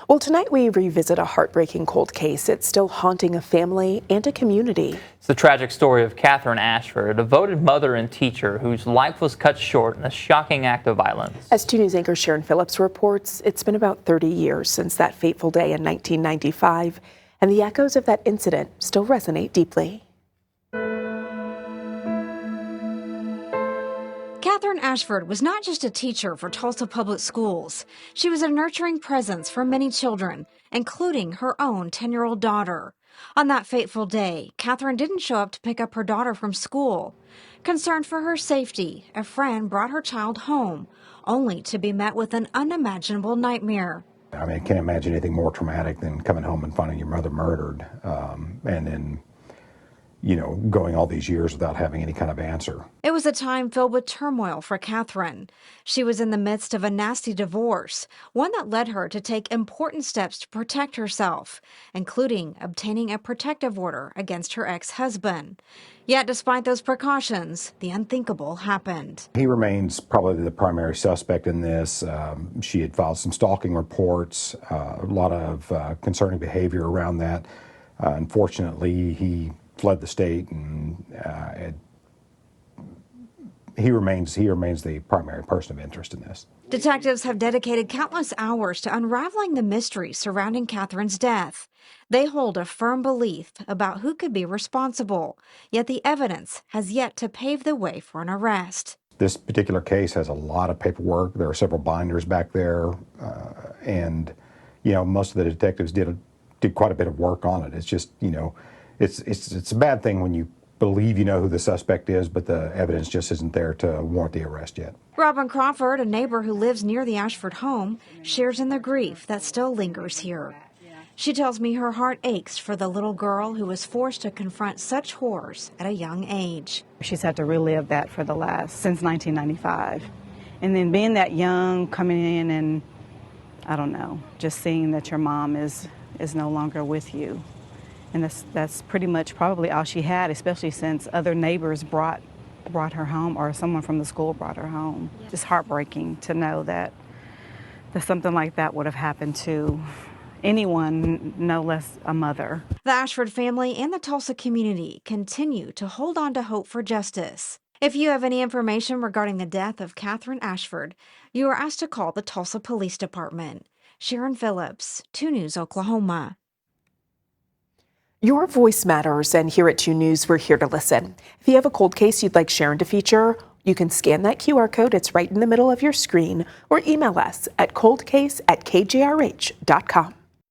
Well, tonight we revisit a heartbreaking cold case. It's still haunting a family and a community. It's the tragic story of Catherine Ashford, a devoted mother and teacher whose life was cut short in a shocking act of violence. As 2 News anchor Sharon Phillips reports, it's been about 30 years since that fateful day in 1995, and the echoes of that incident still resonate deeply. Catherine Ashford was not just a teacher for Tulsa Public Schools. She was a nurturing presence for many children, including her own 10-year-old daughter. On that fateful day, Catherine didn't show up to pick up her daughter from school. Concerned for her safety, a friend brought her child home, only to be met with an unimaginable nightmare. I mean, I can't imagine anything more traumatic than coming home and finding your mother murdered, and then, going all these years without having any kind of answer. It was a time filled with turmoil for Catherine. She was in the midst of a nasty divorce, one that led her to take important steps to protect herself, including obtaining a protective order against her ex-husband. Yet, despite those precautions, the unthinkable happened. He remains probably the primary suspect in this. She had filed some stalking reports, a lot of concerning behavior around that. Unfortunately, he fled the state, and he remains the primary person of interest in this. Detectives have dedicated countless hours to unraveling the mystery surrounding Catherine's death. They hold a firm belief about who could be responsible, yet the evidence has yet to pave the way for an arrest. This particular case has a lot of paperwork. There are several binders back there, and most of the detectives did quite a bit of work on it. It's just it's a bad thing when you believe you know who the suspect is, but the evidence just isn't there to warrant the arrest yet. Robin Crawford, a neighbor who lives near the Ashford home, shares in the grief that still lingers here. She tells me her heart aches for the little girl who was forced to confront such horrors at a young age. She's had to relive that since 1995. And then being that young, coming in and, I don't know, just seeing that your mom is no longer with you. And that's pretty much probably all she had, especially since other neighbors brought her home, or someone from the school brought her home. It's heartbreaking to know that something like that would have happened to anyone, no less a mother. The Ashford family and the Tulsa community continue to hold on to hope for justice. If you have any information regarding the death of Catherine Ashford, you are asked to call the Tulsa Police Department. Sharon Phillips, 2 News, Oklahoma. Your voice matters, and here at 2 News, we're here to listen. If you have a cold case you'd like Sharon to feature, you can scan that QR code. It's right in the middle of your screen, or email us at coldcase@kjrh.com.